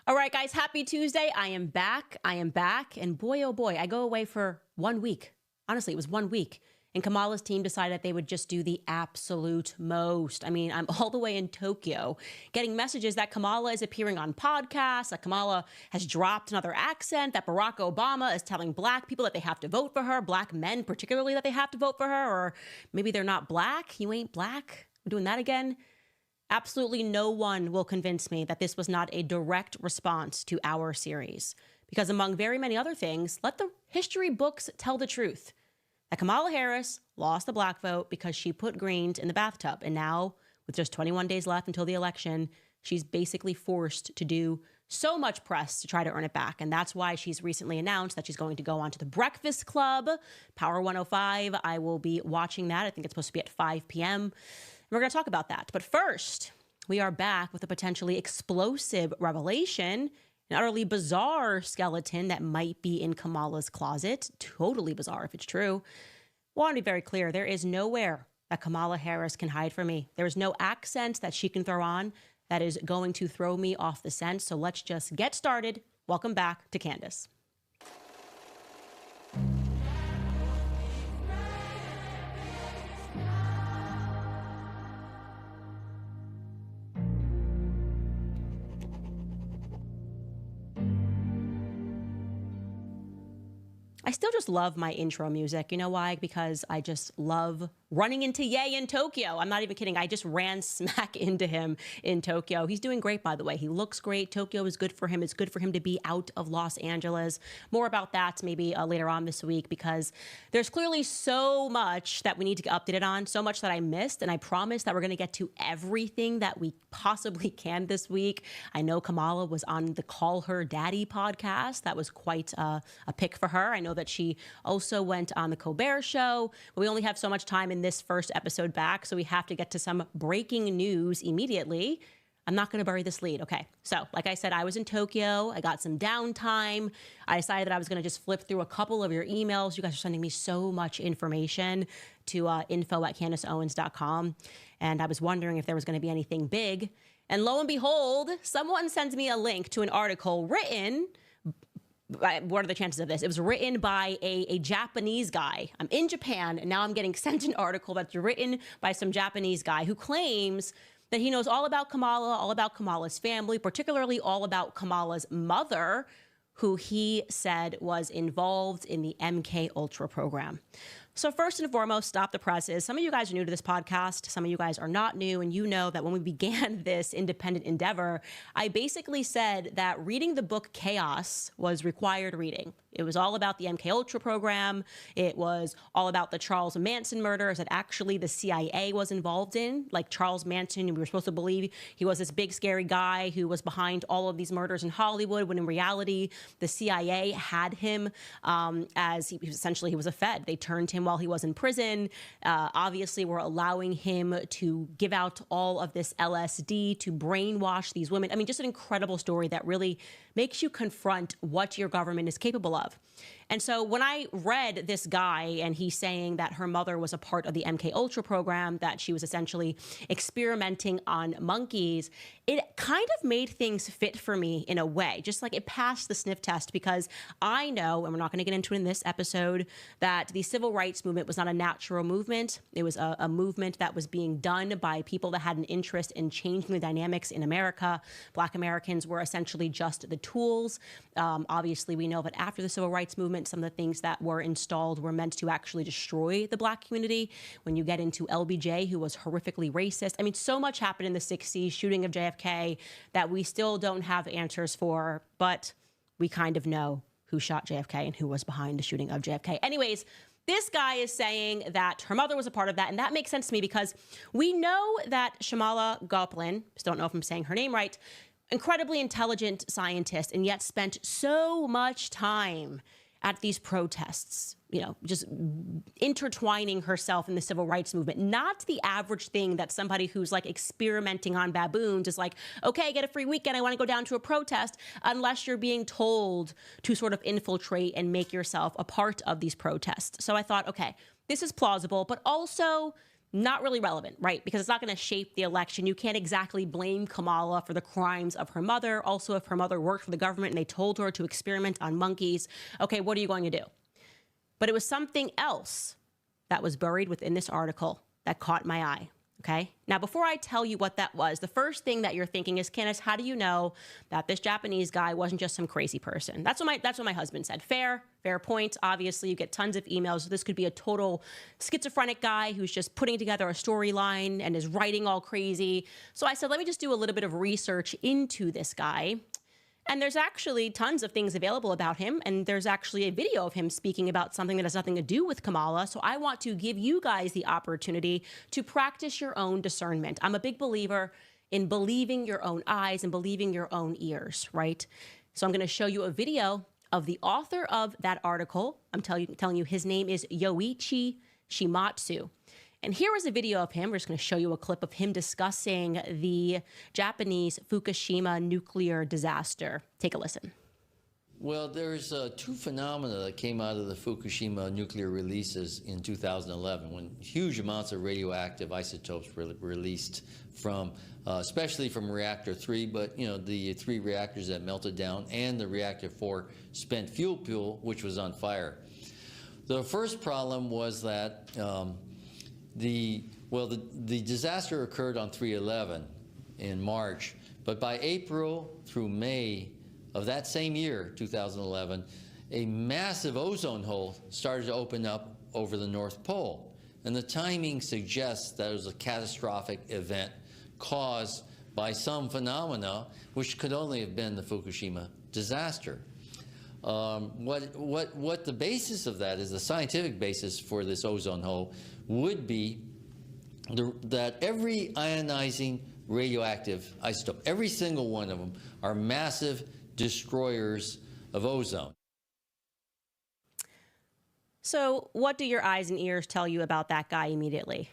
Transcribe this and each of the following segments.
All right, guys, happy Tuesday. I am back. And boy, oh boy, I go away for 1 week. Honestly, it was 1 week. And Kamala's team decided that they would just do the absolute most. I mean, I'm all the way in Tokyo getting messages that Kamala is appearing on podcasts, that Kamala has dropped another accent, that Barack Obama is telling black people that they have to vote for her, black men particularly that they have to vote for her, or maybe they're not black. You ain't black. We're doing that again. Absolutely no one will convince me that this was not a direct response to our series. Because among very many other things, let the history books tell the truth. That Kamala Harris lost the black vote because she put greens in the bathtub. And now, with just 21 days left until the election, she's basically forced to do so much press to try to earn it back. And that's why she's recently announced that she's going to go on to the Breakfast Club, Power 105. I will be watching that. I think it's supposed to be at 5 p.m. We're going to talk about that. But first, we are back with a potentially explosive revelation, an utterly bizarre skeleton that might be in Kamala's closet. Totally bizarre if it's true. I want to be very clear. There is nowhere that Kamala Harris can hide from me. There is no accent that she can throw on that is going to throw me off the scent. So let's just get started. Welcome back to Candace. I still just love my intro music. You know why? Because I just love running into Ye in Tokyo. I'm not even kidding. I just ran smack into him in Tokyo. He's doing great, by the way. He looks great. Tokyo is good for him. It's good for him to be out of Los Angeles. More about that maybe later on this week, because there's clearly so much that we need to get updated on, so much that I missed. And I promise that we're going to get to everything that we possibly can this week. I know Kamala was on the Call Her Daddy podcast. That was quite a pick for her. I know that she also went on the Colbert Show, but we only have so much time in this first episode back, so we have to get to some breaking news immediately. I'm not going to bury this lead. Okay, so like I said, I was in Tokyo. I got some downtime. I decided that I was going to just flip through a couple of your emails. You guys are sending me so much information to info@CandaceOwens.com, and I was wondering if there was going to be anything big. And lo and behold, someone sends me a link to an article written. What are the chances of this? It was written by a Japanese guy. I'm in Japan, and now I'm getting sent an article that's written by some Japanese guy who claims that he knows all about Kamala, all about Kamala's family, particularly all about Kamala's mother, who he said was involved in the MK Ultra program. So first and foremost, stop the presses. Some of you guys are new to this podcast. Some of you guys are not new. And you know that when we began this independent endeavor, I basically said that reading the book Chaos was required reading. It was all about the MK Ultra program. It was all about the Charles Manson murders that actually the CIA was involved in. Like Charles Manson, we were supposed to believe he was this big scary guy who was behind all of these murders in Hollywood, when in reality, the CIA had him as he was a Fed. They turned him while he was in prison. Obviously, we're allowing him to give out all of this LSD to brainwash these women. I mean, just an incredible story that really makes you confront what your government is capable of. And so when I read this guy and he's saying that her mother was a part of the MK Ultra program, that she was essentially experimenting on monkeys, it kind of made things fit for me in a way, just like it passed the sniff test, because I know, and we're not going to get into it in this episode, that the civil rights movement was not a natural movement. It was a movement that was being done by people that had an interest in changing the dynamics in America. Black Americans were essentially just the tools. Obviously, we know that after the civil rights movement, some of the things that were installed were meant to actually destroy the black community. When you get into LBJ, who was horrifically racist. I mean, so much happened in the 60s, shooting of JFK, that we still don't have answers for, but we kind of know who shot JFK and who was behind the shooting of JFK. Anyways, this guy is saying that her mother was a part of that, and that makes sense to me because we know that Shamala Goplin, just don't know if I'm saying her name right, incredibly intelligent scientist, and yet spent so much time at these protests, you know, just intertwining herself in the civil rights movement. Not the average thing that somebody who's like experimenting on baboons is like, okay, get a free weekend, I want to go down to a protest, unless you're being told to sort of infiltrate and make yourself a part of these protests. So I thought, okay, this is plausible, but also not really relevant, right? Because it's not going to shape the election. You can't exactly blame Kamala for the crimes of her mother. Also, if her mother worked for the government and they told her to experiment on monkeys, okay, what are you going to do? But it was something else that was buried within this article that caught my eye, okay? Now, before I tell you what that was, the first thing that you're thinking is, Candace, how do you know that this Japanese guy wasn't just some crazy person? That's what my husband said. Fair point. Obviously, you get tons of emails. This could be a total schizophrenic guy who's just putting together a storyline and is writing all crazy. So I said, let me just do a little bit of research into this guy. And there's actually tons of things available about him. And there's actually a video of him speaking about something that has nothing to do with Kamala. So I want to give you guys the opportunity to practice your own discernment. I'm a big believer in believing your own eyes and believing your own ears, right? So I'm going to show you a video of the author of that article. I'm telling you, his name is Yoichi Shimatsu. And here is a video of him. We're just going to show you a clip of him discussing the Japanese Fukushima nuclear disaster. Take a listen. Well, there's two phenomena that came out of the Fukushima nuclear releases in 2011, when huge amounts of radioactive isotopes were released from, especially from reactor 3, but the 3 reactors that melted down, and the reactor 4 spent fuel pool, which was on fire. The first problem was that the disaster occurred on 3/11 in March, but by April through May of that same year, 2011, a massive ozone hole started to open up over the North Pole. And the timing suggests that it was a catastrophic event caused by some phenomena, which could only have been the Fukushima disaster. What the basis of that is, the scientific basis for this ozone hole would be that every ionizing radioactive isotope, every single one of them, are massive destroyers of ozone. So what do your eyes and ears tell you about that guy immediately?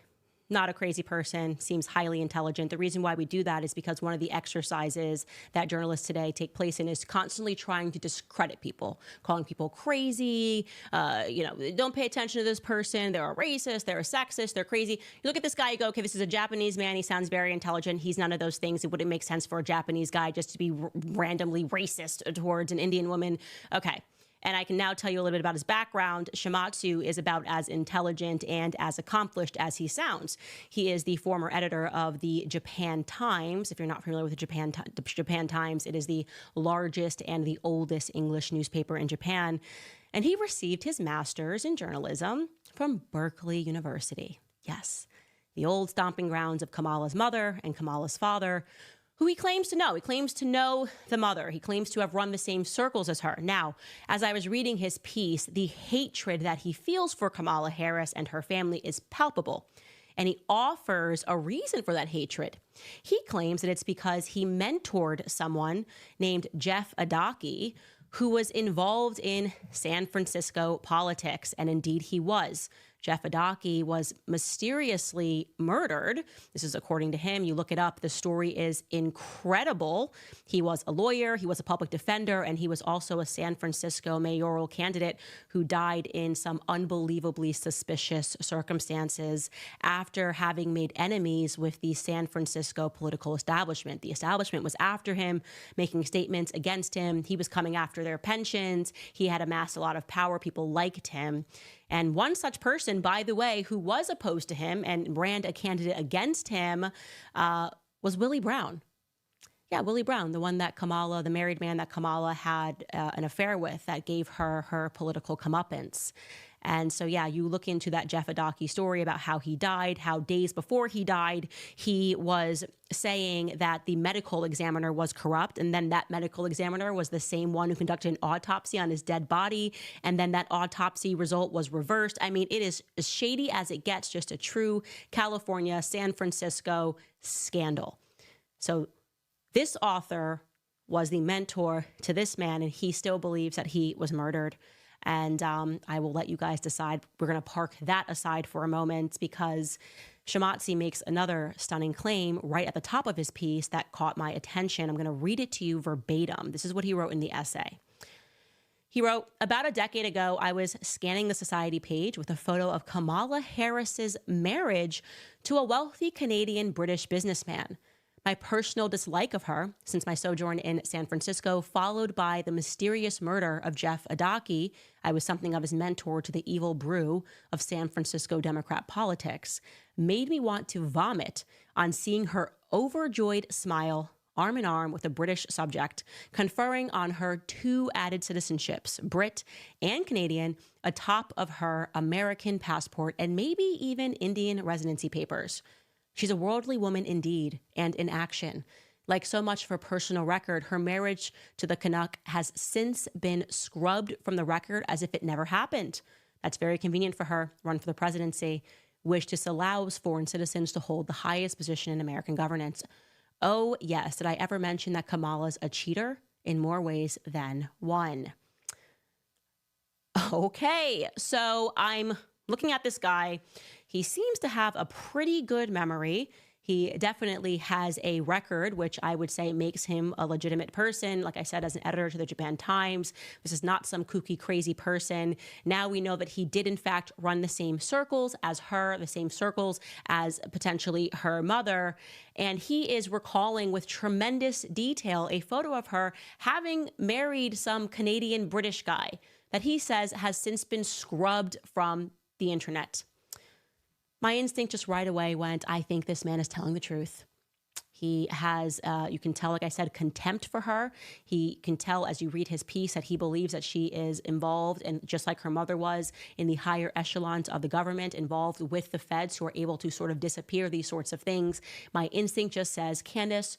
Not a crazy person, seems highly intelligent. The reason why we do that is because one of the exercises that journalists today take place in is constantly trying to discredit people, calling people crazy, don't pay attention to this person, they're a racist, they're a sexist, they're crazy. You look at this guy, you go, okay, this is a Japanese man, he sounds very intelligent, he's none of those things. It wouldn't make sense for a Japanese guy just to be randomly racist towards an Indian woman. Okay. And I can now tell you a little bit about his background. Shimatsu is about as intelligent and as accomplished as he sounds. He is the former editor of the Japan Times. If you're not familiar with the Japan Times, it is the largest and the oldest English newspaper in Japan. And he received his master's in journalism from Berkeley University. Yes, the old stomping grounds of Kamala's mother and Kamala's father, who he claims to know. He claims to know the mother. He claims to have run the same circles as her. Now, as I was reading his piece, the hatred that he feels for Kamala Harris and her family is palpable. And he offers a reason for that hatred. He claims that it's because he mentored someone named Jeff Adaki, who was involved in San Francisco politics. And indeed he was. Jeff Adaki was mysteriously murdered. This is according to him. You look it up. The story is incredible. He was a lawyer, he was a public defender, and he was also a San Francisco mayoral candidate who died in some unbelievably suspicious circumstances after having made enemies with the San Francisco political establishment. The establishment was after him, making statements against him. He was coming after their pensions. He had amassed a lot of power. People liked him. And one such person, by the way, who was opposed to him and ran a candidate against him was Willie Brown. Yeah, Willie Brown, the one that Kamala, the married man that Kamala had an affair with, that gave her her political comeuppance. And so, yeah, you look into that Jeff Adaki story about how he died, how days before he died, he was saying that the medical examiner was corrupt. And then that medical examiner was the same one who conducted an autopsy on his dead body. And then that autopsy result was reversed. I mean, it is as shady as it gets, just a true California, San Francisco scandal. So this author was the mentor to this man, and he still believes that he was murdered. And I will let you guys decide. We're going to park that aside for a moment because Shimatsu makes another stunning claim right at the top of his piece that caught my attention. I'm going to read it to you verbatim. This is what he wrote in the essay. He wrote, about a decade ago, I was scanning the society page with a photo of Kamala Harris's marriage to a wealthy Canadian British businessman. My personal dislike of her, since my sojourn in San Francisco, followed by the mysterious murder of Jeff Adaki, I was something of his mentor to the evil brew of San Francisco Democrat politics, made me want to vomit on seeing her overjoyed smile, arm in arm with a British subject, conferring on her 2 added citizenships, Brit and Canadian, atop of her American passport and maybe even Indian residency papers. She's a worldly woman indeed, and in action. Like so much of her personal record, her marriage to the Canuck has since been scrubbed from the record as if it never happened. That's very convenient for her, run for the presidency, which disallows foreign citizens to hold the highest position in American governance. Oh, yes. Did I ever mention that Kamala's a cheater in more ways than one? Okay, so I'm looking at this guy. He seems to have a pretty good memory. He definitely has a record, which I would say makes him a legitimate person. Like I said, as an editor to the Japan Times, this is not some kooky, crazy person. Now we know that he did, in fact, run the same circles as her, the same circles as potentially her mother. And he is recalling with tremendous detail a photo of her having married some Canadian British guy that he says has since been scrubbed from the internet. My instinct just right away went, I think this man is telling the truth. He has, you can tell, like I said, contempt for her. He can tell as you read his piece that he believes that she is involved, and just like her mother was, in the higher echelons of the government, involved with the feds who are able to sort of disappear these sorts of things. My instinct just says, Candace,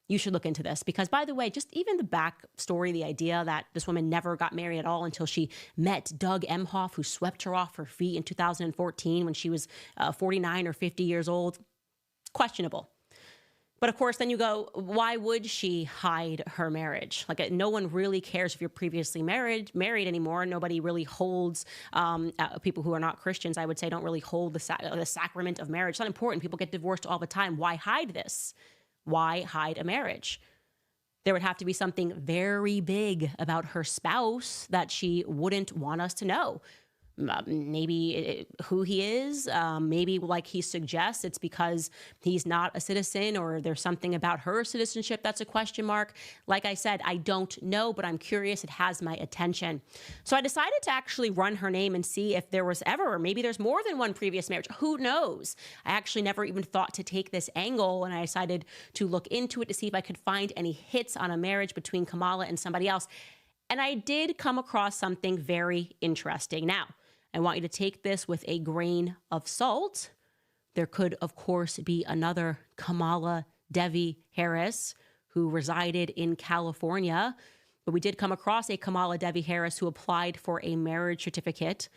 you should look into this. Because, by the way, just even the backstory, the idea that this woman never got married at all until she met Doug Emhoff, who swept her off her feet in 2014 when she was 49 or 50 years old, questionable. But of course, then you go, why would she hide her marriage? Like, no one really cares if you're previously married anymore. Nobody really holds, people who are not Christians, I would say, don't really hold the sacrament of marriage. It's not important. People get divorced all the time. Why hide this? Why hide a marriage? There would have to be something very big about her spouse that she wouldn't want us to know. Maybe who he is, maybe like he suggests, it's because he's not a citizen, or there's something about her citizenship that's a question mark. Like I said, I don't know, but I'm curious. It has my attention. So I decided to actually run her name and see if there was ever, or maybe there's more than one previous marriage. Who knows? I actually never even thought to take this angle, and I decided to look into it to see if I could find any hits on a marriage between Kamala and somebody else. And I did come across something very interesting. Now, I want you to take this with a grain of salt. There could, of course, be another Kamala Devi Harris who resided in California. But we did come across a Kamala Devi Harris who applied for a marriage certificate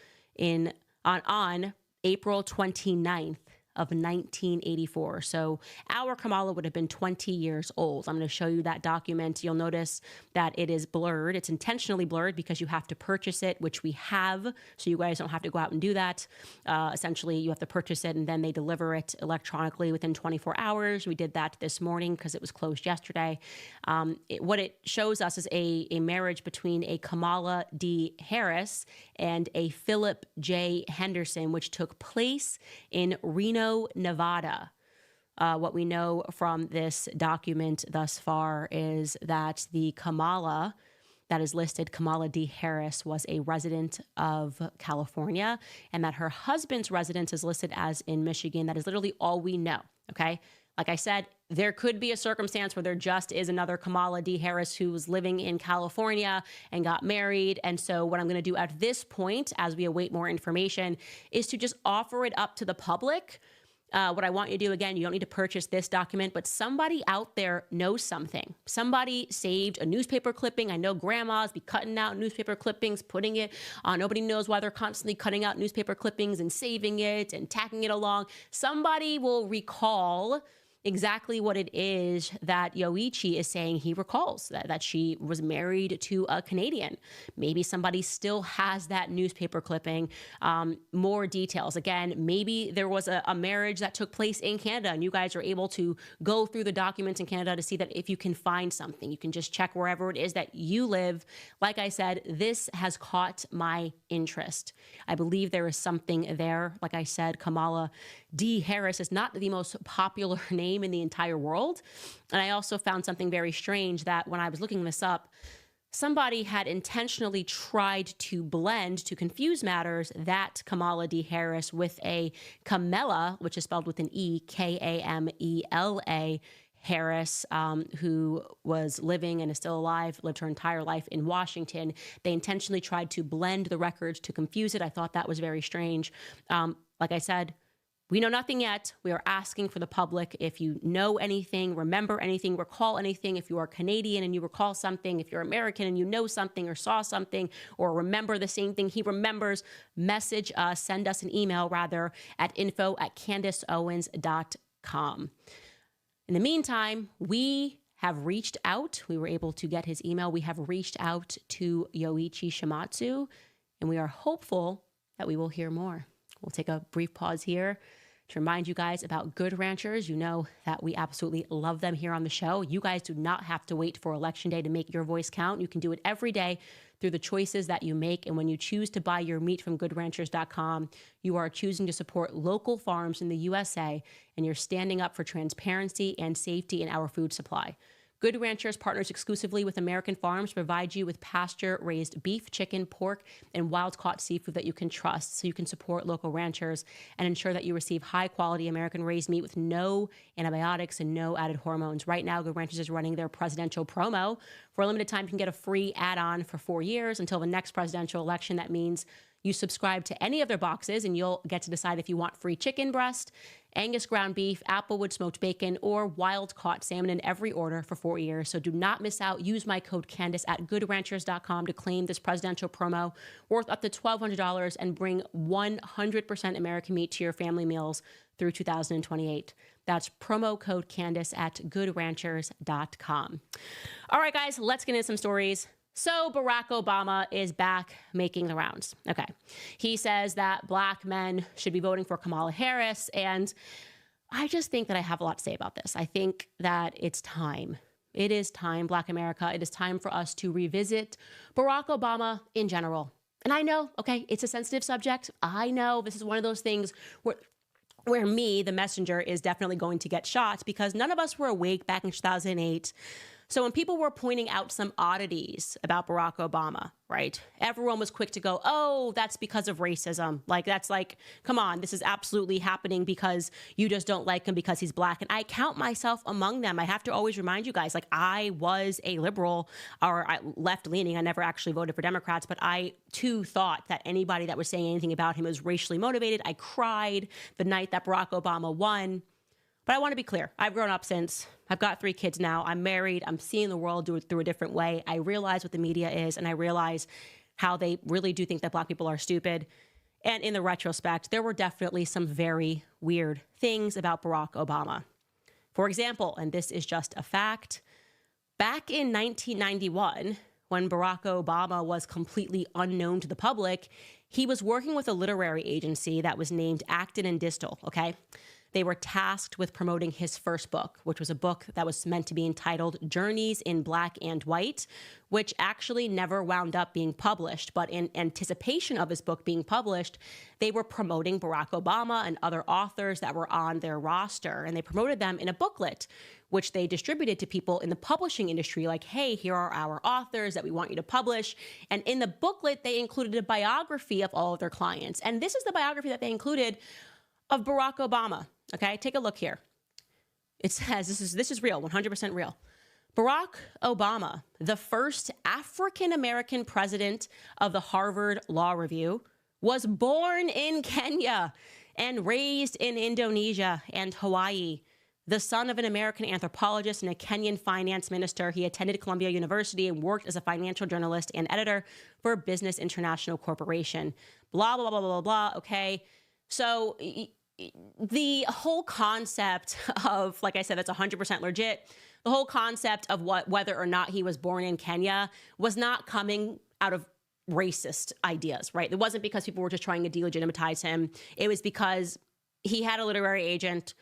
on April 29th of 1984. So our Kamala would have been 20 years old. I'm going to show you that document. You'll notice that it is blurred. It's intentionally blurred because you have to purchase it, which we have. So you guys don't have to go out and do that. Essentially, you have to purchase it and then they deliver it electronically within 24 hours. We did that this morning because it was closed yesterday. What it shows us is a marriage between a Kamala D. Harris and a Philip J. Henderson, which took place in Reno, Nevada. What we know from this document thus far is that the Kamala that is listed, Kamala D. Harris, was a resident of California, and that her husband's residence is listed as in Michigan. That is literally all we know, okay? Like I said, there could be a circumstance where there just is another Kamala D. Harris who was living in California and got married. And so what I'm going to do at this point, as we await more information, is to just offer it up to the public. What I want you to do, again, you don't need to purchase this document, but somebody out there knows something. Somebody saved a newspaper clipping. I know grandmas be cutting out newspaper clippings, putting it on. Nobody knows why they're constantly cutting out newspaper clippings and saving it and tacking it along. Somebody will recall exactly what it is that Yoichi is saying he recalls, that she was married to a Canadian. Maybe somebody still has that newspaper clipping. More details. Again, maybe there was a marriage that took place in Canada and you guys are able to go through the documents in Canada to see that if you can find something, you can just check wherever it is that you live. Like I said, this has caught my interest. I believe there is something there. Like I said, Kamala Harris is not the most popular name in the entire world. And I also found something very strange that when I was looking this up, somebody had intentionally tried to blend, to confuse matters, that Kamala Harris with a Kamela, which is spelled with an E, Kamela Harris, who was living and is still alive, lived her entire life in Washington. They intentionally tried to blend the records to confuse it. I thought that was very strange. Like I said, we know nothing yet. We are asking for the public. If you know anything, remember anything, recall anything, if you are Canadian and you recall something, if you're American and you know something or saw something or remember the same thing he remembers, message us, send us an email rather at info@CandaceOwens.com. In the meantime, we have reached out. We were able to get his email. We have reached out to Yoichi Shimatsu, and we are hopeful that we will hear more. We'll take a brief pause here to remind you guys about Good Ranchers. You know that we absolutely love them here on the show. You guys do not have to wait for Election Day to make your voice count. You can do it every day through the choices that you make. And when you choose to buy your meat from goodranchers.com, you are choosing to support local farms in the USA, and you're standing up for transparency and safety in our food supply. Good Ranchers partners exclusively with American farms to provide you with pasture-raised beef, chicken, pork, and wild-caught seafood that you can trust, so you can support local ranchers and ensure that you receive high-quality American-raised meat with no antibiotics and no added hormones. Right now, Good Ranchers is running their presidential promo. For a limited time, you can get a free add-on for 4 years until the next presidential election. That means you subscribe to any of their boxes and you'll get to decide if you want free chicken breast, Angus ground beef, Applewood smoked bacon, or wild-caught salmon in every order for 4 years. So do not miss out. Use my code Candace at goodranchers.com to claim this presidential promo worth up to $1,200 and bring 100% American meat to your family meals through 2028. That's promo code Candace at goodranchers.com. All right, guys, let's get into some stories. So Barack Obama is back making the rounds. Okay. He says that Black men should be voting for Kamala Harris. And I just think that I have a lot to say about this. I think that it's time. It is time, Black America. It is time for us to revisit Barack Obama in general. And I know, okay, it's a sensitive subject. I know this is one of those things where me, the messenger, is definitely going to get shot because none of us were awake back in 2008. So when people were pointing out some oddities about Barack Obama, right, everyone was quick to go, oh, that's because of racism. Like, that's like, come on, this is absolutely happening because you just don't like him because he's Black. And I count myself among them. I have to always remind you guys, like, I was a liberal or left-leaning. I never actually voted for Democrats, but I, too, thought that anybody that was saying anything about him was racially motivated. I cried the night that Barack Obama won. But I want to be clear. I've grown up since. I've got 3 kids now. I'm married. I'm seeing the world through a different way. I realize what the media is, and I realize how they really do think that Black people are stupid. And in the retrospect, there were definitely some very weird things about Barack Obama. For example, and this is just a fact, back in 1991, when Barack Obama was completely unknown to the public, he was working with a literary agency that was named Acton and Distal, okay? They were tasked with promoting his first book, which was a book that was meant to be entitled Journeys in Black and White, which actually never wound up being published. But in anticipation of his book being published, they were promoting Barack Obama and other authors that were on their roster. And they promoted them in a booklet, which they distributed to people in the publishing industry, like, hey, here are our authors that we want you to publish. And in the booklet, they included a biography of all of their clients. And this is the biography that they included of Barack Obama. Okay, take a look here. It says, this is real, 100% real. Barack Obama, the first African-American president of the Harvard Law Review, was born in Kenya and raised in Indonesia and Hawaii. The son of an American anthropologist and a Kenyan finance minister, he attended Columbia University and worked as a financial journalist and editor for Business International Corporation. Blah, blah, blah, blah, blah, blah. Okay, so the whole concept of, like I said, that's 100% legit. The whole concept of whether or not he was born in Kenya was not coming out of racist ideas, right? It wasn't because people were just trying to delegitimize him. It was because he had a literary agent,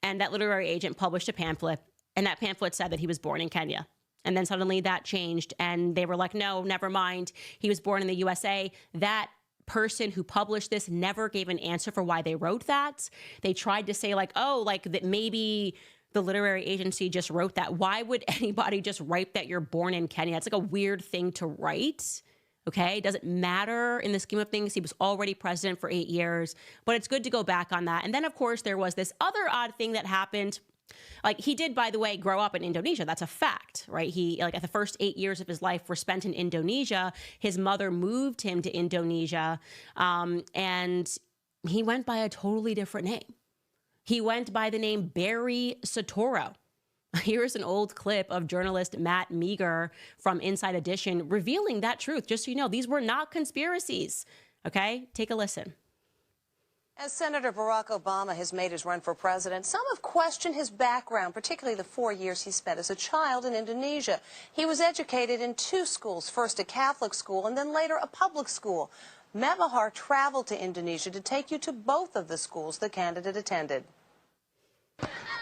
and that literary agent published a pamphlet, and that pamphlet said that he was born in Kenya. And then suddenly that changed, and they were like, no, never mind. He was born in the USA. That person who published this never gave an answer for why they wrote that. They tried to say like, oh, like that maybe the literary agency just wrote that. Why would anybody just write that you're born in Kenya? It's like a weird thing to write. Okay, it doesn't matter in the scheme of things. He was already president for 8 years, but it's good to go back on that. And then, of course, there was this other odd thing that happened. Like, he did, by the way, grow up in Indonesia. That's a fact, right? He, like, at the first 8 years of his life were spent in Indonesia. His mother moved him to Indonesia, and he went by a totally different name. He went by the name Barry Soetoro. Here's an old clip of journalist Matt Meager from Inside Edition revealing that truth. Just so you know, these were not conspiracies. Okay, take a listen. As Senator Barack Obama has made his run for president, some have questioned his background, particularly the 4 years he spent as a child in Indonesia. He was educated in 2 schools, first a Catholic school and then later a public school. Matt Mahar traveled to Indonesia to take you to both of the schools the candidate attended.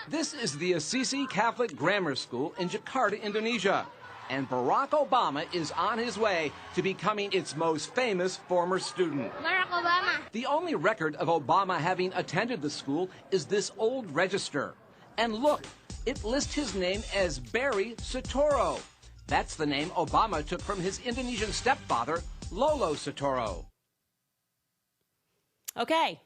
This is the Assisi Catholic Grammar School in Jakarta, Indonesia. And Barack Obama is on his way to becoming its most famous former student. Barack Obama. The only record of Obama having attended the school is this old register. And look, it lists his name as Barry Soetoro. That's the name Obama took from his Indonesian stepfather, Lolo Soetoro. Okay.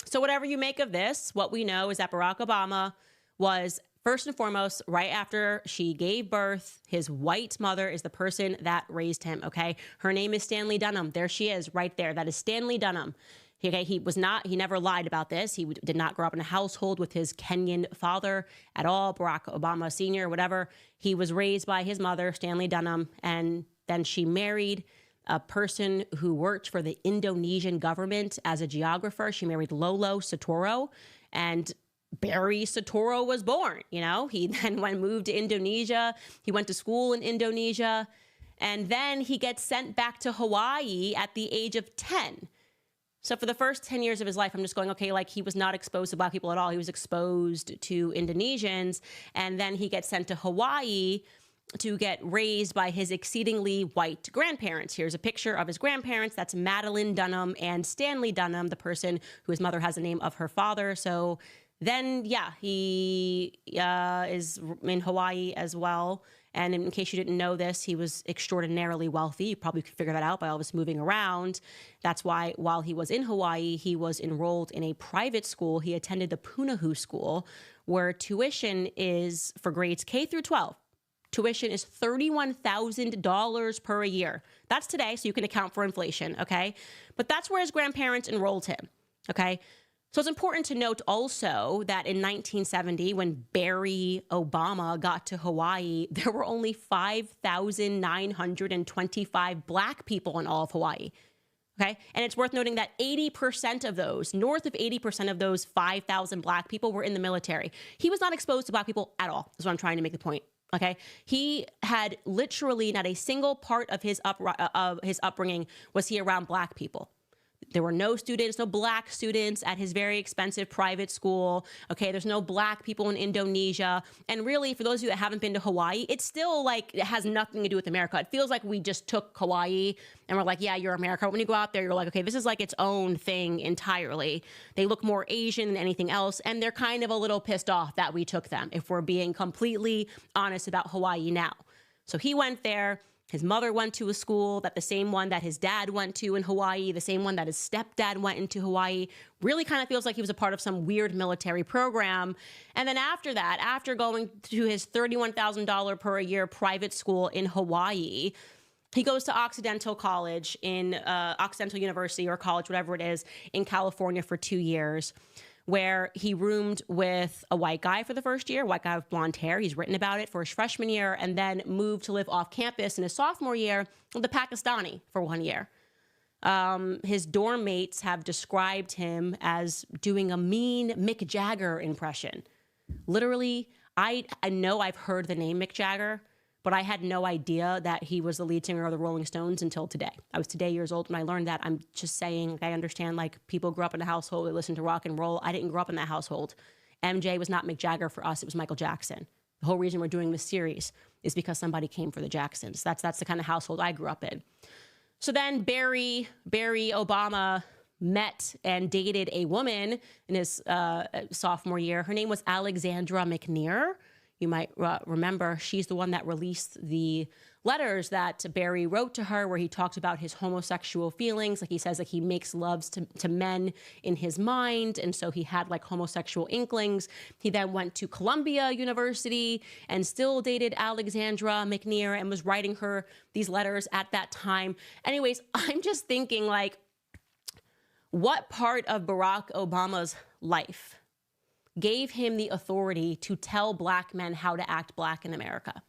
So whatever you make of this, what we know is that Barack Obama was, first and foremost, right after she gave birth, his white mother is the person that raised him, okay? Her name is Stanley Dunham. There she is, right there. That is Stanley Dunham. Okay, he never lied about this. He did not grow up in a household with his Kenyan father at all, Barack Obama Sr., whatever. He was raised by his mother, Stanley Dunham, and then she married a person who worked for the Indonesian government as a geographer. She married Lolo Soetoro, and Barry Soetoro was born. You know, he then moved to Indonesia. He went to school in Indonesia, and then he gets sent back to Hawaii at the age of 10. So for the first 10 years of his life, I'm just going, okay, like he was not exposed to Black people at all. He was exposed to Indonesians, and then he gets sent to Hawaii to get raised by his exceedingly white grandparents. Here's a picture of his grandparents. That's Madeline Dunham and Stanley Dunham, the person whose mother has the name of her father. So then, yeah, he is in Hawaii as well. And in case you didn't know this, he was extraordinarily wealthy. You probably could figure that out by all this moving around. That's why while he was in Hawaii, he was enrolled in a private school. He attended the Punahou School, where tuition is for grades K through 12. Tuition is $31,000 per year. That's today, so you can account for inflation, okay? But that's where his grandparents enrolled him, okay? So it's important to note also that in 1970, when Barry Obama got to Hawaii, there were only 5,925 Black people in all of Hawaii, okay? And it's worth noting that 80% of those, north of 80% of those 5,000 Black people were in the military. He was not exposed to Black people at all, is what I'm trying to make the point. Okay, he had literally not a single part of his upbringing was he around Black people. There were no students, no Black students at his very expensive private school. Okay, there's no Black people in Indonesia. And really, for those of you that haven't been to Hawaii, it's still like, it has nothing to do with America. It feels like we just took Hawaii and we're like, yeah, you're America. But when you go out there, you're like, okay, this is like its own thing entirely. They look more Asian than anything else. And they're kind of a little pissed off that we took them, if we're being completely honest about Hawaii now. So he went there. His mother went to a school, that the same one that his dad went to in Hawaii, the same one that his stepdad went into Hawaii. Really kind of feels like he was a part of some weird military program. And then after that, after going to his $31,000 per year private school in Hawaii, he goes to Occidental College in Occidental University or college, whatever it is, in California for 2 years, where he roomed with a white guy for the first year, white guy with blonde hair. He's written about it for his freshman year, and then moved to live off campus in his sophomore year with a Pakistani for 1 year. His dorm mates have described him as doing a mean Mick Jagger impression. Literally, I know I've heard the name Mick Jagger, but I had no idea that he was the lead singer of the Rolling Stones until today. I was today years old when I learned that. I'm just saying, I understand, like, people grew up in a household, they listen to rock and roll. I didn't grow up in that household. MJ was not Mick Jagger for us, it was Michael Jackson. The whole reason we're doing this series is because somebody came for the Jacksons. That's the kind of household I grew up in. So then Barry Obama met and dated a woman in his sophomore year. Her name was Alexandra McNear. You might remember she's the one that released the letters that Barry wrote to her where he talked about his homosexual feelings. Like he says, like he makes loves to men in his mind. And so he had like homosexual inklings. He then went to Columbia University and still dated Alexandra McNear and was writing her these letters at that time. Anyways, I'm just thinking, like, what part of Barack Obama's life gave him the authority to tell black men how to act black in America?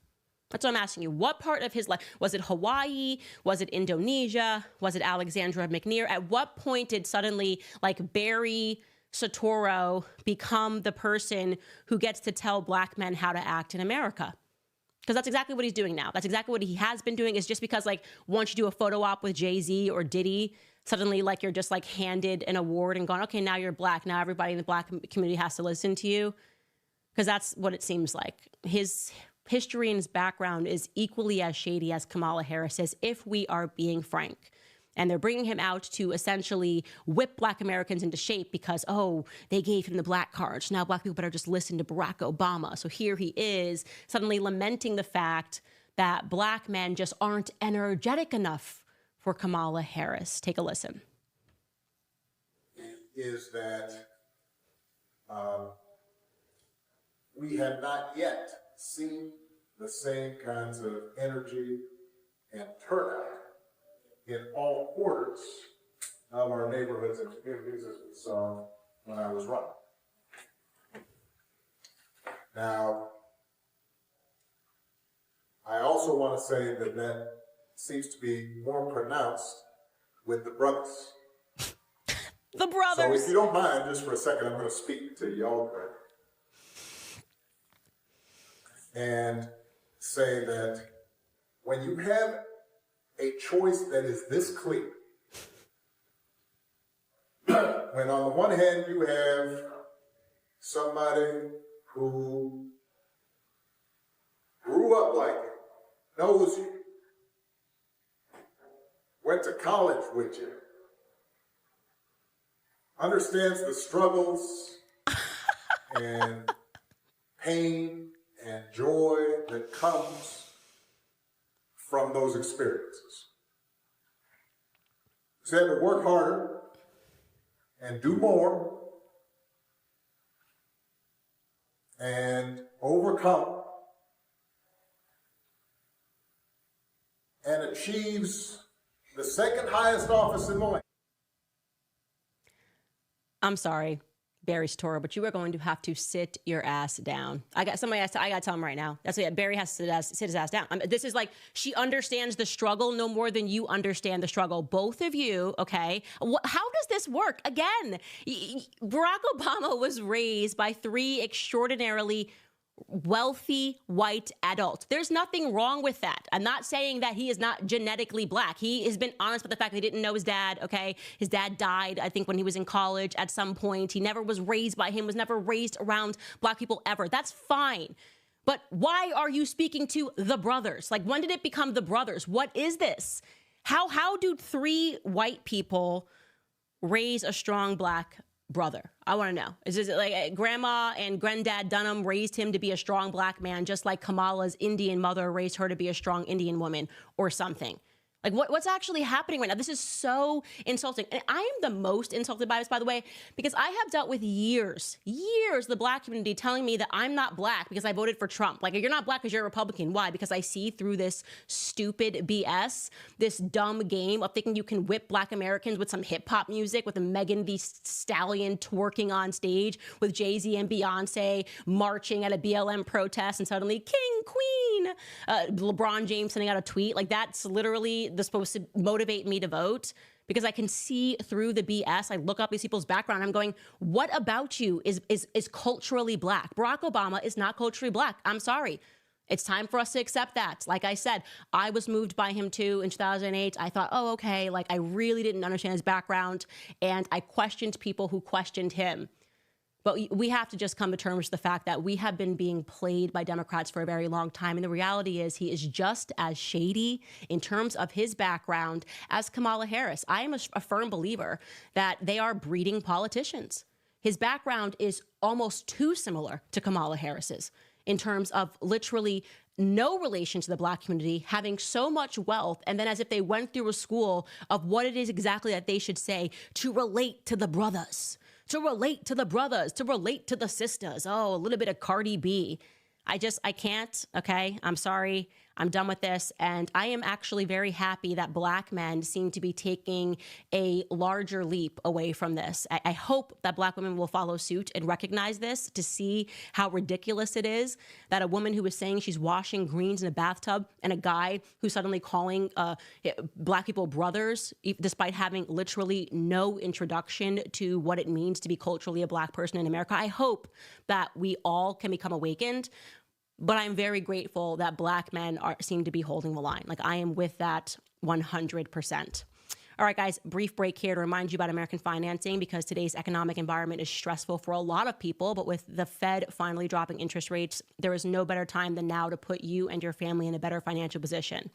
That's what I'm asking you. What part of his life? Was it Hawaii? Was it Indonesia? Was it Alexandra McNear? At what point did suddenly, like, Barry Soetoro become the person who gets to tell black men how to act in America? Because that's exactly what he's doing now. That's exactly what he has been doing. Is just because, like, once you do a photo op with Jay-Z or Diddy, suddenly, like, you're just, like, handed an award and gone, okay, now you're black. Now everybody in the black community has to listen to you. Because that's what it seems like. His history and his background is equally as shady as Kamala Harris's, if we are being frank. And they're bringing him out to essentially whip black Americans into shape because, oh, they gave him the black card. So now black people better just listen to Barack Obama. So here he is suddenly lamenting the fact that black men just aren't energetic enough for Kamala Harris. Take a listen. Is that we have not yet seen the same kinds of energy and turnout in all quarters of our neighborhoods and communities as we saw when I was running. Now, I also want to say that that seems to be more pronounced with the brothers. The brothers. So if you don't mind, just for a second, I'm going to speak to y'all and say that when you have a choice that is this clear, when on the one hand you have somebody who grew up like you, knows you, went to college with you, understands the struggles and pain and joy that comes from those experiences. He's had to work harder and do more and overcome and achieves the second highest office in the land. I'm sorry, Barry Soetoro, but you are going to have to sit your ass down. I got to tell him right now. That's what Barry has to sit his ass down. This is like, she understands the struggle no more than you understand the struggle. Both of you, okay? How does this work? Again, Barack Obama was raised by three extraordinarily wealthy white adults. There's nothing wrong with that. I'm not saying that he is not genetically black. He has been honest about the fact that he didn't know his dad, okay? His dad died, I think, when he was in college at some point. He never was raised by him, was never raised around black people ever. That's fine. But why are you speaking to the brothers? Like, when did it become the brothers? What is this? How do three white people raise a strong black brother? I want to know. Is it like grandma and granddad Dunham raised him to be a strong black man, just like Kamala's Indian mother raised her to be a strong Indian woman or something? Like, what's actually happening right now? This is so insulting. And I am the most insulted by this, by the way, because I have dealt with years, the black community telling me that I'm not black because I voted for Trump. Like, you're not black because you're a Republican. Why? Because I see through this stupid BS, this dumb game of thinking you can whip black Americans with some hip hop music, with a Megan Thee Stallion twerking on stage, with Jay-Z and Beyonce marching at a BLM protest, and suddenly King, Queen, LeBron James sending out a tweet. Like, that's literally supposed to motivate me to vote. because I can see through the BS. I look up these people's background. I'm going, what about you is culturally Black? Barack Obama is not culturally Black. I'm sorry. It's time for us to accept that. Like I said, I was moved by him too in 2008. I thought, oh, okay. Like I really didn't understand his background. And I questioned people who questioned him. But we have to just come to terms with the fact that we have been being played by Democrats for a very long time. And the reality is he is just as shady in terms of his background as Kamala Harris. I am a firm believer that they are breeding politicians. His background is almost too similar to Kamala Harris's in terms of literally no relation to the Black community, having so much wealth, and then as if they went through a school of what it is exactly that they should say to relate to the brothers. To relate to the brothers, to relate to the sisters. Oh, a little bit of Cardi B. I can't, okay? I'm sorry. I'm done with this. And I am actually very happy that Black men seem to be taking a larger leap away from this. I hope that Black women will follow suit and recognize this to see how ridiculous it is that a woman who is saying she's washing greens in a bathtub and a guy who's suddenly calling Black people brothers, despite having literally no introduction to what it means to be culturally a Black person in America. I hope that we all can become awakened. But I'm very grateful that Black men seem to be holding the line. Like I am with that 100%. All right, guys, brief break here to remind you about American financing because today's economic environment is stressful for a lot of people. But with the Fed finally dropping interest rates, there is no better time than now to put you and your family in a better financial position.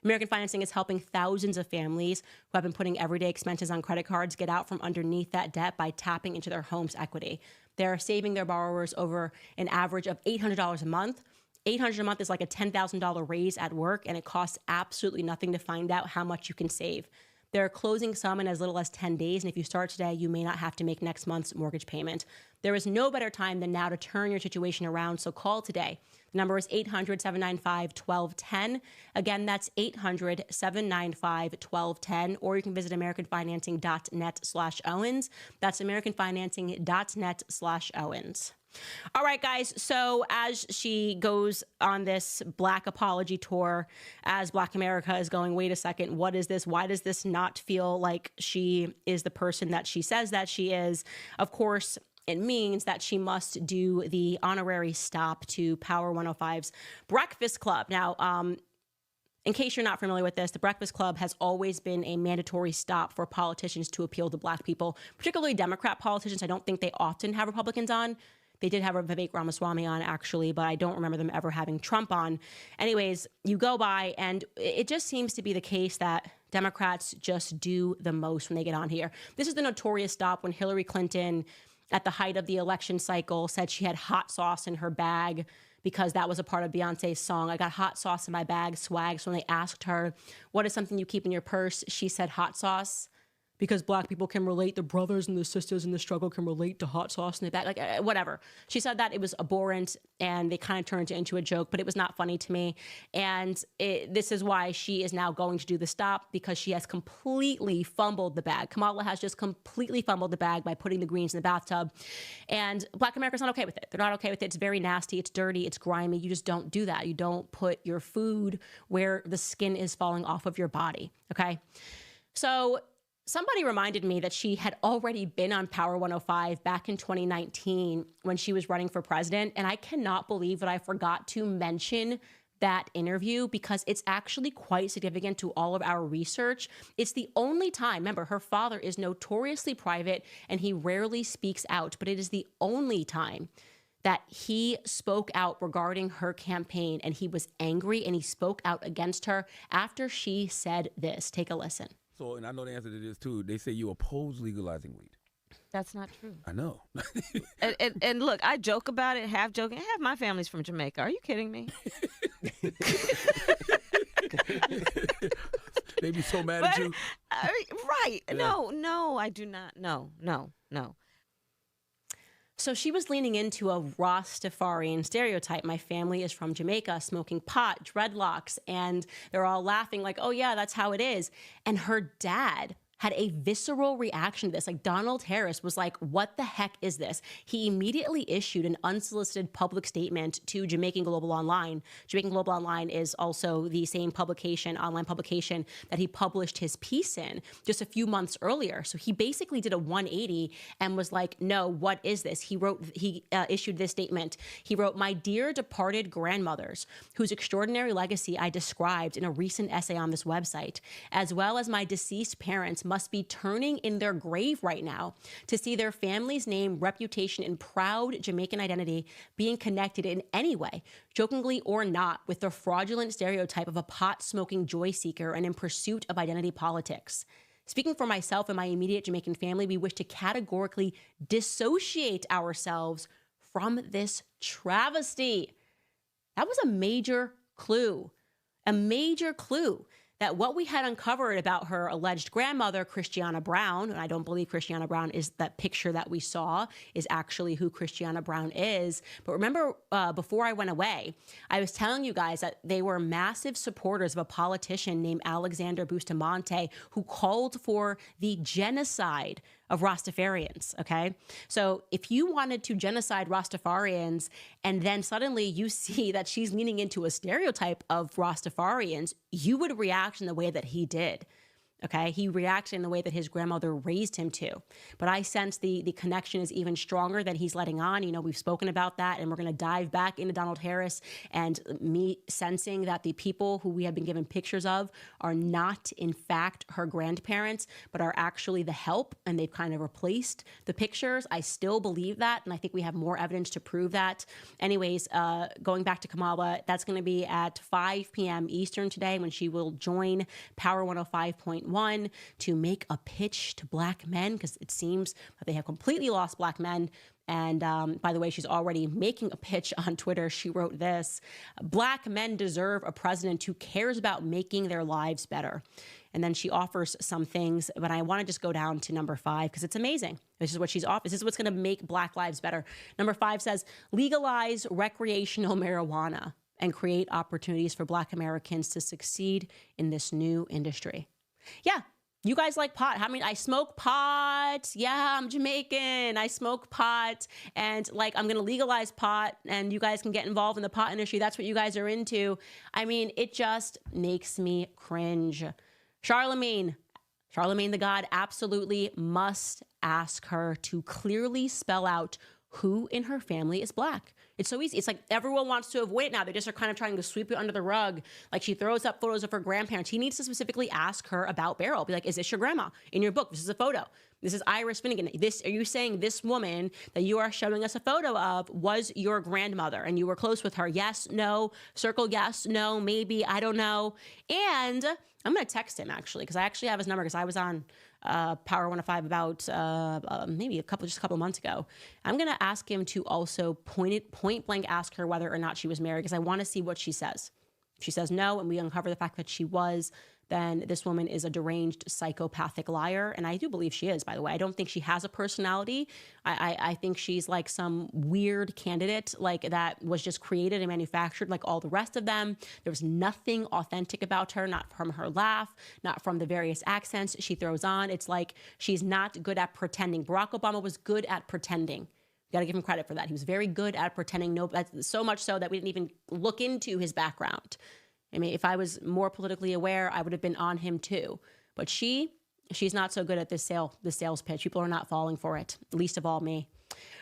American Financing is helping thousands of families who have been putting everyday expenses on credit cards get out from underneath that debt by tapping into their home's equity. They're saving their borrowers over an average of $800 a month. $800 a month is like a $10,000 raise at work, and it costs absolutely nothing to find out how much you can save. They're closing some in as little as 10 days, and if you start today, you may not have to make next month's mortgage payment. There is no better time than now to turn your situation around, so call today. The number is 800-795-1210. Again, that's 800-795-1210, or you can visit americanfinancing.net/Owens. That's americanfinancing.net/Owens. All right, guys. So as she goes on this Black apology tour, as Black America is going, wait a second, what is this? Why does this not feel like she is the person that she says that she is? Of course, it means that she must do the honorary stop to Power 105's Breakfast Club. Now, in case you're not familiar with this, the Breakfast Club has always been a mandatory stop for politicians to appeal to Black people, particularly Democrat politicians. I don't think they often have Republicans on. They did have Vivek Ramaswamy on, actually, but I don't remember them ever having Trump on. Anyways, you go by, and it just seems to be the case that Democrats just do the most when they get on here. This is the notorious stop when Hillary Clinton, at the height of the election cycle, said she had hot sauce in her bag because that was a part of Beyonce's song. I got hot sauce in my bag, swag. So when they asked her, what is something you keep in your purse? She said hot sauce. Because Black people can relate, the brothers and the sisters in the struggle can relate to hot sauce in the back, like whatever. She said that it was abhorrent, and they kind of turned it into a joke, but it was not funny to me. And this is why she is now going to do the stop, because she has completely fumbled the bag. Kamala has just completely fumbled the bag by putting the greens in the bathtub. And Black America's not okay with it. They're not okay with it. It's very nasty. It's dirty. It's grimy. You just don't do that. You don't put your food where the skin is falling off of your body, okay? So somebody reminded me that she had already been on Power 105 back in 2019 when she was running for president. And I cannot believe that I forgot to mention that interview because it's actually quite significant to all of our research. It's the only time, remember, her father is notoriously private and he rarely speaks out, but it is the only time that he spoke out regarding her campaign, and he was angry and he spoke out against her after she said this. Take a listen. So, and I know the answer to this too. They say you oppose legalizing weed. That's not true. I know. and look, I joke about it, half joking. Half my family's from Jamaica. Are you kidding me? They be so mad at you. Right. Yeah. No, I do not. No. So she was leaning into a Rastafarian stereotype. My family is from Jamaica, smoking pot, dreadlocks, and they're all laughing like, oh yeah, that's how it is. And her dad had a visceral reaction to this. Like Donald Harris was like, what the heck is this? He immediately issued an unsolicited public statement to Jamaican Global Online. Jamaican Global Online is also the same publication, online publication, that he published his piece in just a few months earlier. So he basically did a 180 and was like, no, what is this? He issued this statement. He wrote, "My dear departed grandmothers, whose extraordinary legacy I described in a recent essay on this website, as well as my deceased parents, must be turning in their grave right now to see their family's name, reputation, and proud Jamaican identity being connected in any way, jokingly or not, with the fraudulent stereotype of a pot-smoking joy seeker and in pursuit of identity politics. Speaking for myself and my immediate Jamaican family, we wish to categorically dissociate ourselves from this travesty." That was a major clue that what we had uncovered about her alleged grandmother, Christiana Brown, and I don't believe Christiana Brown is that picture that we saw is actually who Christiana Brown is. But remember, before I went away, I was telling you guys that they were massive supporters of a politician named Alexander Bustamante who called for the genocide of Rastafarians, okay? So if you wanted to genocide Rastafarians and then suddenly you see that she's leaning into a stereotype of Rastafarians, you would react in the way that he did. Okay, he reacted in the way that his grandmother raised him to. But I sense the connection is even stronger than he's letting on. You know, we've spoken about that, and we're going to dive back into Donald Harris and me sensing that the people who we have been given pictures of are not, in fact, her grandparents, but are actually the help, and they've kind of replaced the pictures. I still believe that, and I think we have more evidence to prove that. Anyways, going back to Kamala, that's going to be at 5 p.m. Eastern today when she will join Power 105.1 to make a pitch to Black men, because it seems that they have completely lost Black men. And by the way, she's already making a pitch on Twitter. She wrote this: "Black men deserve a president who cares about making their lives better." And then she offers some things, but I want to just go down to number 5 because it's amazing. This is what she's off. This is what's going to make Black lives better. Number 5 says, "Legalize recreational marijuana and create opportunities for Black Americans to succeed in this new industry." Yeah, you guys like pot. How many? I smoke pot. Yeah, I'm Jamaican. I smoke pot. And like, I'm going to legalize pot and you guys can get involved in the pot industry. That's what you guys are into. I mean, it just makes me cringe. Charlemagne the God, absolutely must ask her to clearly spell out who in her family is Black. It's so easy. It's like everyone wants to avoid it now. They just are kind of trying to sweep it under the rug. Like she throws up photos of her grandparents. He needs to specifically ask her about Beryl. Be like, is this your grandma? In your book, this is a photo. This is Iris Finnegan. Are you saying this woman that you are showing us a photo of was your grandmother and you were close with her? Yes, no, circle yes, no, maybe, I don't know. And I'm going to text him actually, because I actually have his number because I was on Power 105 about maybe just a couple of months ago. I'm going to ask him to also point blank ask her whether or not she was married, because I want to see what she says. If she says no, and we uncover the fact that she was, then this woman is a deranged psychopathic liar. And I do believe she is, by the way. I don't think she has a personality. I think she's like some weird candidate like that was just created and manufactured like all the rest of them. There was nothing authentic about her, not from her laugh, not from the various accents she throws on. It's like she's not good at pretending. Barack Obama was good at pretending. You got to give him credit for that. He was very good at pretending. No, that's so much so that we didn't even look into his background. I mean, if I was more politically aware, I would have been on him too. But she's not so good at this sales pitch. People are not falling for it, least of all me.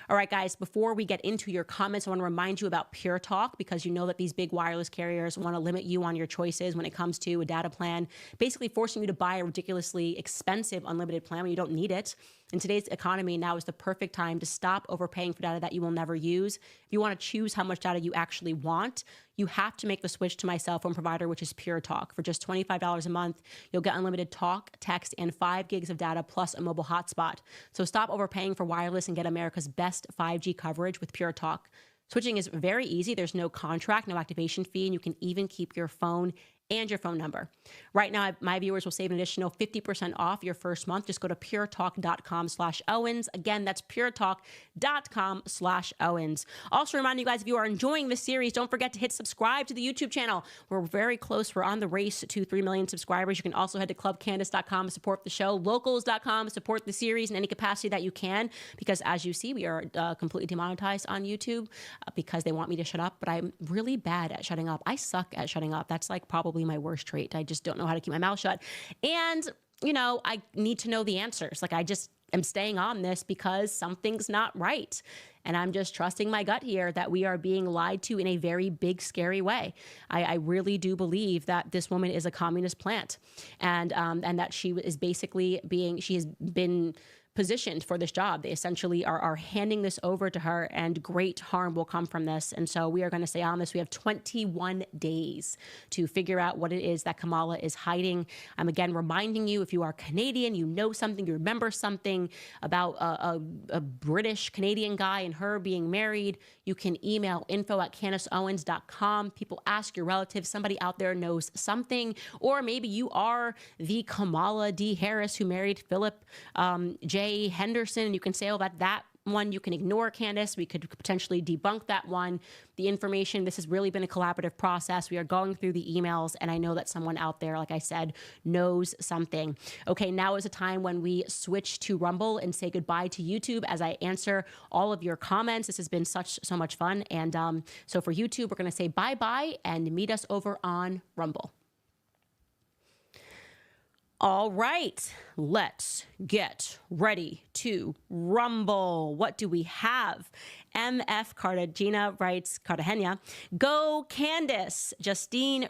All right, guys, before we get into your comments, I want to remind you about Pure Talk, because you know that these big wireless carriers want to limit you on your choices when it comes to a data plan, basically forcing you to buy a ridiculously expensive unlimited plan when you don't need it. In today's economy, now is the perfect time to stop overpaying for data that you will never use. If you want to choose how much data you actually want, you have to make the switch to my cell phone provider, which is Pure Talk. For just $25 a month, you'll get unlimited talk, text, and 5 gigs of data plus a mobile hotspot. So stop overpaying for wireless and get America's best 5G coverage with Pure Talk. Switching is very easy. There's no contract, no activation fee, and you can even keep your phone and your phone number. Right now, my viewers will save an additional 50% off your first month. Just go to puretalk.com/Owens. Again, that's puretalk.com/Owens. Also remind you guys, if you are enjoying this series, don't forget to hit subscribe to the YouTube channel. We're very close. We're on the race to 3 million subscribers. You can also head to clubcandace.com to support the show, locals.com to support the series in any capacity that you can, because as you see, we are completely demonetized on YouTube because they want me to shut up, but I'm really bad at shutting up. I suck at shutting up. That's like probably my worst trait. I just don't know how to keep my mouth shut. And, you know, I need to know the answers. Like, I just am staying on this because something's not right. And I'm just trusting my gut here that we are being lied to in a very big, scary way. I really do believe that this woman is a communist plant, and that she is basically she has been positioned for this job. They essentially are handing this over to her, and great harm will come from this. And so we are going to stay on this. We have 21 days to figure out what it is that Kamala is hiding. I'm again reminding you, if you are Canadian, you know something, you remember something about a British Canadian guy and her being married, you can email info@CandaceOwens.com. People ask your relatives, somebody out there knows something, or maybe you are the Kamala D. Harris who married Philip J. Henderson. You can say, oh, that one you can ignore, Candace. We could potentially debunk that one. The information, this has really been a collaborative process. We are going through the emails, and I know that someone out there, like I said, knows something. Okay, now is a time when we switch to Rumble and say goodbye to YouTube as I answer all of your comments. This has been so much fun. And so for YouTube, we're going to say bye-bye and meet us over on Rumble. All right, let's get ready to rumble. What do we have? MF Cartagena writes, Cartagena, go Candace. Justine